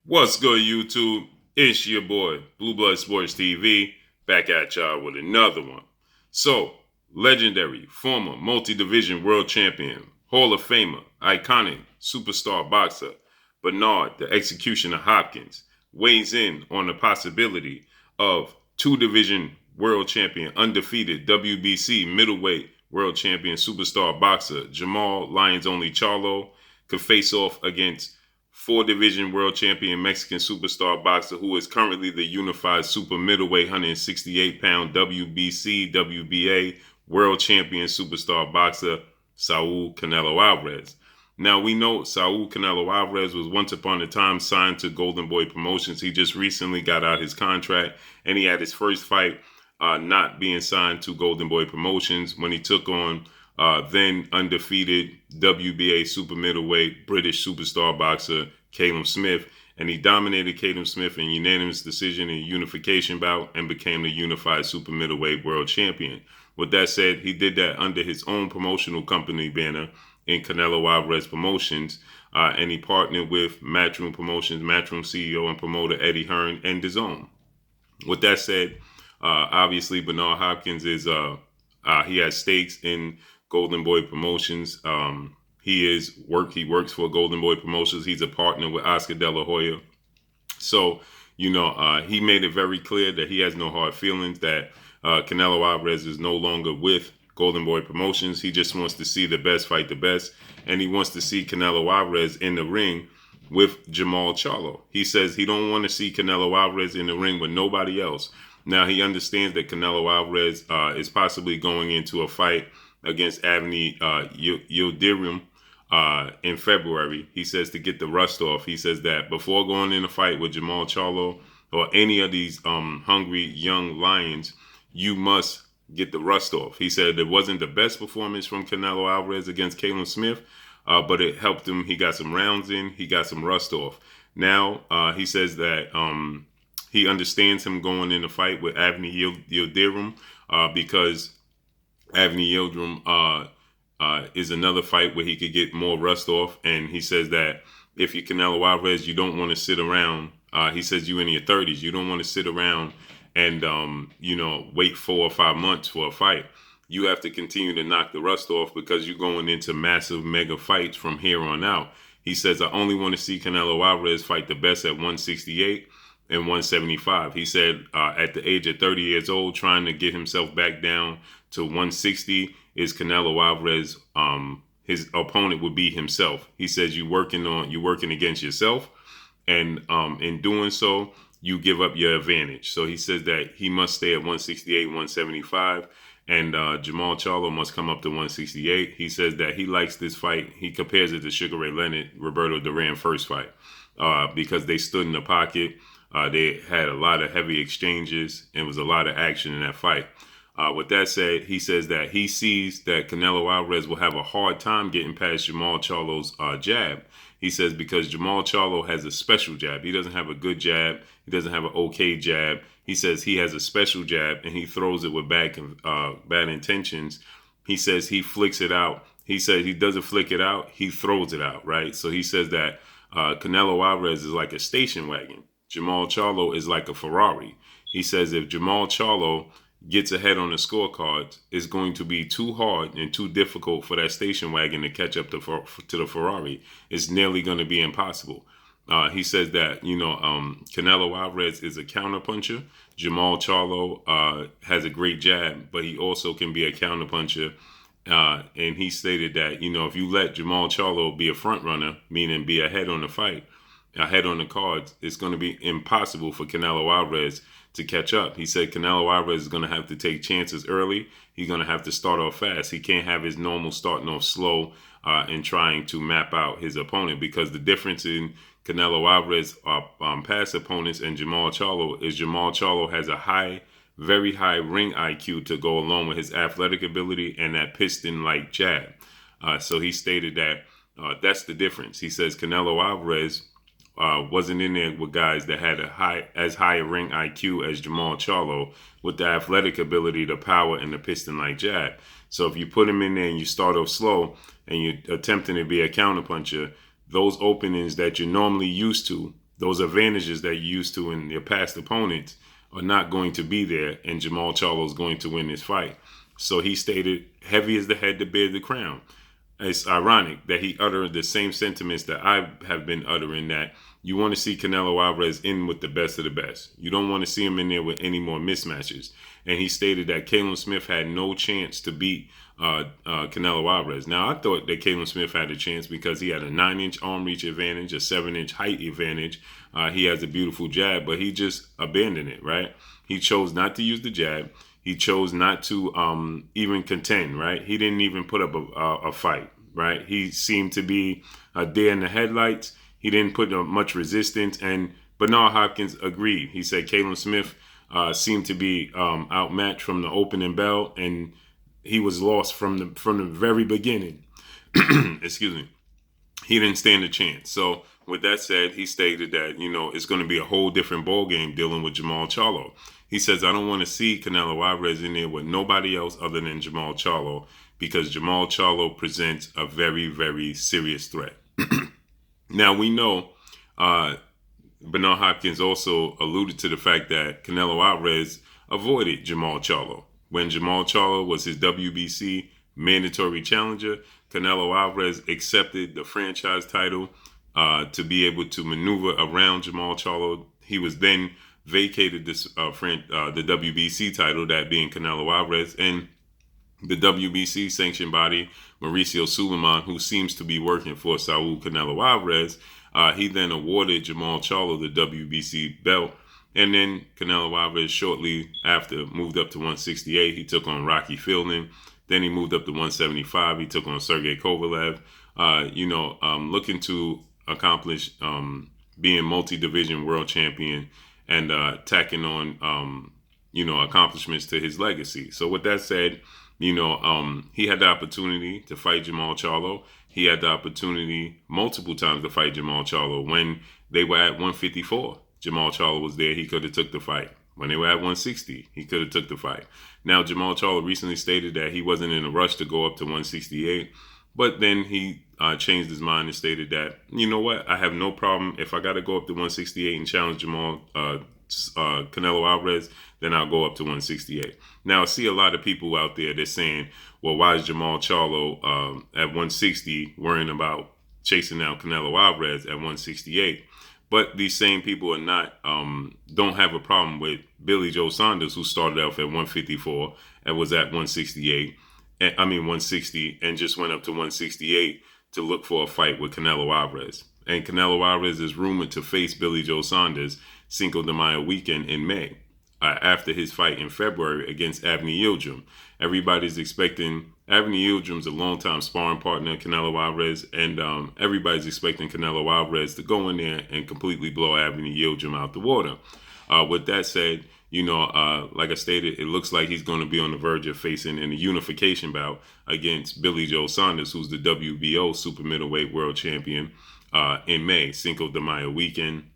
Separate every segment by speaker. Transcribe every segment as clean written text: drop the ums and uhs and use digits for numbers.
Speaker 1: What's good, YouTube? It's your boy, Blue Blood Sports TV, back at y'all with another one. So, legendary, former multi-division world champion, Hall of Famer, iconic superstar boxer, Bernard, the Executioner Hopkins, weighs in on the possibility of two-division world champion, undefeated WBC middleweight world champion superstar boxer, Jermall Lions Only Charlo, could face off against four-division world champion Mexican superstar boxer who is currently the unified super middleweight 168-pound WBC, WBA world champion superstar boxer Saul Canelo Alvarez. Now, we know Saul Canelo Alvarez was once upon a time signed to Golden Boy Promotions. He just recently got out his contract, and he had his first fight not being signed to Golden Boy Promotions when he took on then undefeated WBA super middleweight British superstar boxer Caleb Smith, and he dominated Caleb Smith in unanimous decision in a unification bout and became the unified super middleweight world champion. With that said, he did that under his own promotional company banner in Canelo Alvarez Promotions, and he partnered with Matchroom Promotions, Matchroom CEO and promoter Eddie Hearn, and DAZN. With that said, obviously Bernard Hopkins is he has stakes in Golden Boy Promotions. He works for Golden Boy Promotions. He's a partner with Oscar De La Hoya. So, he made it very clear that he has no hard feelings, that Canelo Alvarez is no longer with Golden Boy Promotions. He just wants to see the best fight the best. And he wants to see Canelo Alvarez in the ring with Jermall Charlo. He says he don't want to see Canelo Alvarez in the ring with nobody else. Now, he understands that Canelo Alvarez is possibly going into a fight against Avni Yildirim in February. He says to get the rust off. He says that before going in a fight with Jermall Charlo or any of these hungry young lions, you must get the rust off. He said it wasn't the best performance from Canelo Alvarez against Caleb Smith, but it helped him. He got some rounds in. He got some rust off. Now, he says that he understands him going in a fight with Avni Yildirim because Avni Yildirim is another fight where he could get more rust off. And he says that if you're Canelo Alvarez, you don't want to sit around. He says you in your 30s. You don't want to sit around and, wait 4 or 5 months for a fight. You have to continue to knock the rust off because you're going into massive mega fights from here on out. He says, I only want to see Canelo Alvarez fight the best at 168 and 175. He said at the age of 30 years old, trying to get himself back down to 160 is Canelo Alvarez. His opponent would be himself. He says you're working against yourself, and in doing so, you give up your advantage. So he says that he must stay at 168, 175, and Jermall Charlo must come up to 168. He says that he likes this fight. He compares it to Sugar Ray Leonard, Roberto Duran first fight because they stood in the pocket. They had a lot of heavy exchanges and was a lot of action in that fight. With that said, he says that he sees that Canelo Alvarez will have a hard time getting past Jermall Charlo's jab. He says because Jermall Charlo has a special jab. He doesn't have a good jab. He doesn't have an okay jab. He says he has a special jab and he throws it with bad intentions. He says he flicks it out. He says he doesn't flick it out. He throws it out, right? So he says that Canelo Alvarez is like a station wagon. Jermall Charlo is like a Ferrari. He says if Jermall Charlo gets ahead on the scorecards, it's going to be too hard and too difficult for that station wagon to catch up to the Ferrari. It's nearly going to be impossible. He says that, Canelo Alvarez is a counterpuncher. Jermall Charlo has a great jab, but he also can be a counterpuncher. And he stated that, if you let Jermall Charlo be a front runner, meaning be ahead on the fight, ahead on the cards, it's going to be impossible for Canelo Alvarez to catch up. He said Canelo Alvarez is going to have to take chances early. He's going to have to start off fast. He can't have his normal starting off slow and trying to map out his opponent, because the difference in Canelo Alvarez past opponents and Jermall Charlo is Jermall Charlo has a very high ring IQ to go along with his athletic ability and that piston-like jab. So he stated that that's the difference. He says Canelo Alvarez wasn't in there with guys that had as high a ring IQ as Jermall Charlo with the athletic ability, the power, and the piston-like jab. So if you put him in there and you start off slow and you're attempting to be a counterpuncher, those openings that you're normally used to those advantages that you used to in your past opponents are not going to be there, and Jermall Charlo is going to win this fight. So he stated, heavy is the head that bears the crown. It's ironic that he uttered the same sentiments that I have been uttering, that you want to see Canelo Alvarez in with the best of the best. You don't want to see him in there with any more mismatches. And he stated that Caleb Smith had no chance to beat Canelo Alvarez. Now, I thought that Caleb Smith had a chance because he had a 9-inch arm reach advantage, a 7-inch height advantage. He has a beautiful jab, but he just abandoned it, right? He chose not to use the jab. He chose not to even contend, right? He didn't even put up a fight, right? He seemed to be a deer in the headlights. He didn't put much resistance. And Bernard Hopkins agreed. He said Caleb Smith seemed to be outmatched from the opening bell, and he was lost from the very beginning. Excuse me. He didn't stand a chance. So with that said, he stated that, it's going to be a whole different ballgame dealing with Jermall Charlo. He says, I don't want to see Canelo Alvarez in there with nobody else other than Jermall Charlo, because Jermall Charlo presents a very, very serious threat. Now, we know Bernard Hopkins also alluded to the fact that Canelo Alvarez avoided Jermall Charlo. When Jermall Charlo was his WBC mandatory challenger, Canelo Alvarez accepted the franchise title to be able to maneuver around Jermall Charlo. He was then vacated this the WBC title, that being Canelo Alvarez, and the WBC sanctioned body, Mauricio Suleiman, who seems to be working for Saul Canelo Alvarez, he then awarded Jermall Charlo the WBC belt. And then Canelo Alvarez shortly after moved up to 168. He took on Rocky Fielding. Then he moved up to 175. He took on Sergey Kovalev. Looking to accomplish being multi-division world champion and tacking on, accomplishments to his legacy. So with that said, he had the opportunity to fight Jermall Charlo. He had the opportunity multiple times to fight Jermall Charlo. When they were at 154, Jermall Charlo was there. He could have took the fight. When they were at 160, he could have took the fight. Now, Jermall Charlo recently stated that he wasn't in a rush to go up to 168, but then he changed his mind and stated that, you know what, I have no problem. If I got to go up to 168 and challenge Canelo Alvarez, then I'll go up to 168. Now, I see a lot of people out there that's saying, well, why is Jermall Charlo at 160 worrying about chasing down Canelo Alvarez at 168? But these same people are not, don't have a problem with Billy Joe Saunders, who started off at 154 and was at 160, and just went up to 168 to look for a fight with Canelo Alvarez. And Canelo Alvarez is rumored to face Billy Joe Saunders Cinco de Mayo weekend in May, after his fight in February against Avni Yildirim. Everybody's expecting, Avni Yildirim's a longtime sparring partner of Canelo Alvarez, and everybody's expecting Canelo Alvarez to go in there and completely blow Avni Yildirim out the water. With that said, like I stated, it looks like he's going to be on the verge of facing in a unification bout against Billy Joe Saunders, who's the WBO super middleweight world champion, in May, Cinco de Mayo weekend.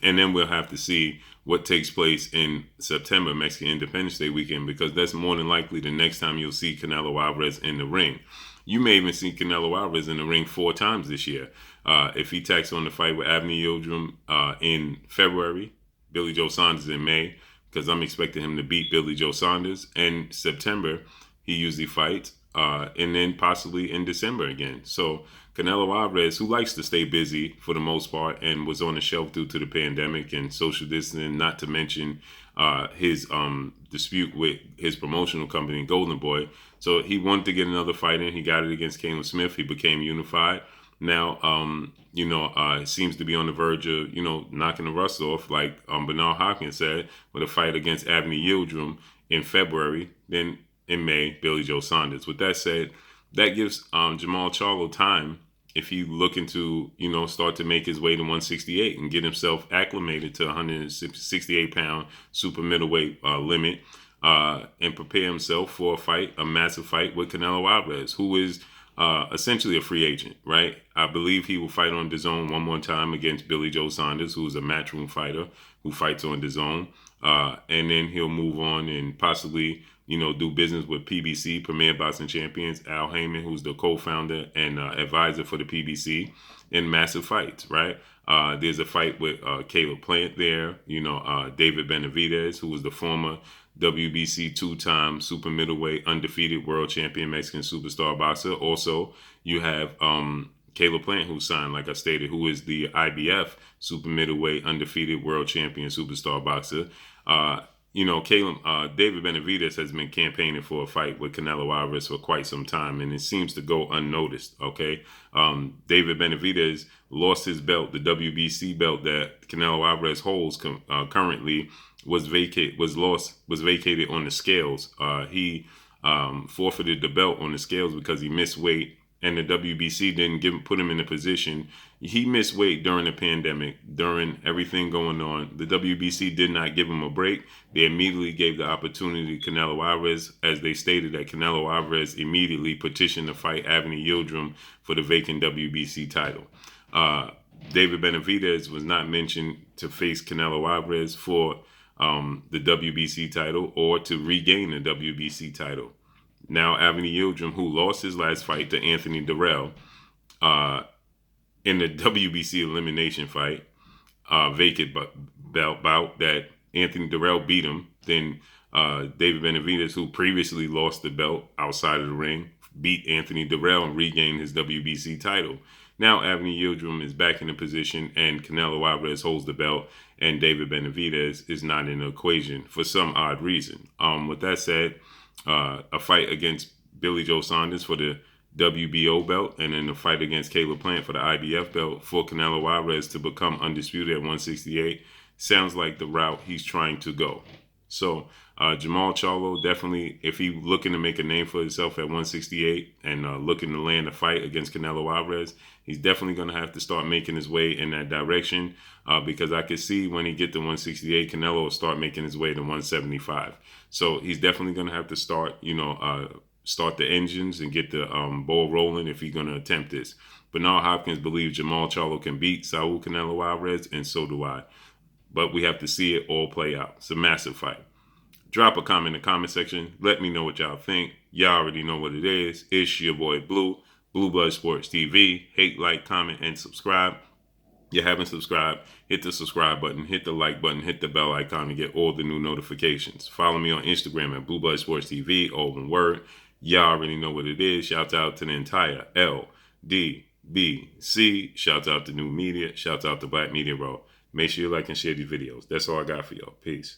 Speaker 1: And then we'll have to see what takes place in September, Mexican Independence Day weekend, because that's more than likely the next time you'll see Canelo Alvarez in the ring. You may even see Canelo Alvarez in the ring 4 times this year. If he tacks on the fight with Avni Yildirim in February, Billy Joe Saunders in May, because I'm expecting him to beat Billy Joe Saunders. In September, he usually fights, and then possibly in December again. So Canelo Alvarez, who likes to stay busy for the most part and was on the shelf due to the pandemic and social distancing, not to mention his dispute with his promotional company, Golden Boy. So he wanted to get another fight in. He got it against Caleb Smith. He became unified. Now, seems to be on the verge of, knocking the rust off, like Bernard Hopkins said, with a fight against Avni Yildirim in February. Then in May, Billy Joe Saunders. With that said, that gives Jermall Charlo time, if he looking to, start to make his way to 168 and get himself acclimated to 168-pound super middleweight limit, and prepare himself for a massive fight with Canelo Alvarez, who is essentially a free agent, right? I believe he will fight on DAZN one more time against Billy Joe Saunders, who's a matchroom fighter who fights on DAZN. And then he'll move on and possibly do business with PBC, Premier Boxing Champions, Al Heyman, who's the co-founder and advisor for the PBC, in massive fights, right? There's a fight with Caleb Plant there, David Benavidez, who was the former WBC two-time super middleweight undefeated world champion Mexican superstar boxer. Also, you have Caleb Plant, who signed, like I stated, who is the IBF super middleweight undefeated world champion superstar boxer. David Benavidez has been campaigning for a fight with Canelo Alvarez for quite some time, and it seems to go unnoticed. Okay, David Benavidez lost his belt, the WBC belt that Canelo Alvarez holds currently, was vacated on the scales. He forfeited the belt on the scales because he missed weight, and the WBC didn't put him in a position. He missed weight during the pandemic, during everything going on. The WBC did not give him a break. They immediately gave the opportunity to Canelo Alvarez, as they stated that Canelo Alvarez immediately petitioned to fight Avni Yildirim for the vacant WBC title. David Benavidez was not mentioned to face Canelo Alvarez for the WBC title or to regain the WBC title. Now, Avni Yildirim, who lost his last fight to Anthony Durrell in the WBC elimination fight, vacant bout that Anthony Durrell beat him. Then David Benavidez, who previously lost the belt outside of the ring, beat Anthony Durrell and regained his WBC title. Now Avni Yildirim is back in the position, and Canelo Alvarez holds the belt, and David Benavidez is not in the equation for some odd reason. With that said, a fight against Billy Joe Saunders for the WBO belt, and then a fight against Caleb Plant for the IBF belt for Canelo Alvarez to become undisputed at 168 sounds like the route he's trying to go. So Jermall Charlo, definitely, if he's looking to make a name for himself at 168 and looking to land a fight against Canelo Alvarez, he's definitely going to have to start making his way in that direction, because I could see when he get to 168, Canelo will start making his way to 175. So he's definitely going to have to start, start the engines and get the ball rolling if he's going to attempt this. Bernard Hopkins believes Jermall Charlo can beat Saul Canelo Alvarez, and so do I. But we have to see it all play out. It's a massive fight. Drop a comment in the comment section. Let me know what y'all think. Y'all already know what it is. It's your boy Blue Blood Sports TV. Hate, like, comment, and subscribe. If you haven't subscribed, hit the subscribe button, hit the like button, hit the bell icon to get all the new notifications. Follow me on Instagram at Blue Blood Sports TV, all one word. Y'all already know what it is. Shout out to the entire LDBC. Shout out to New Media. Shout out to Black Media Raw. Make sure you like and share these videos. That's all I got for y'all. Peace.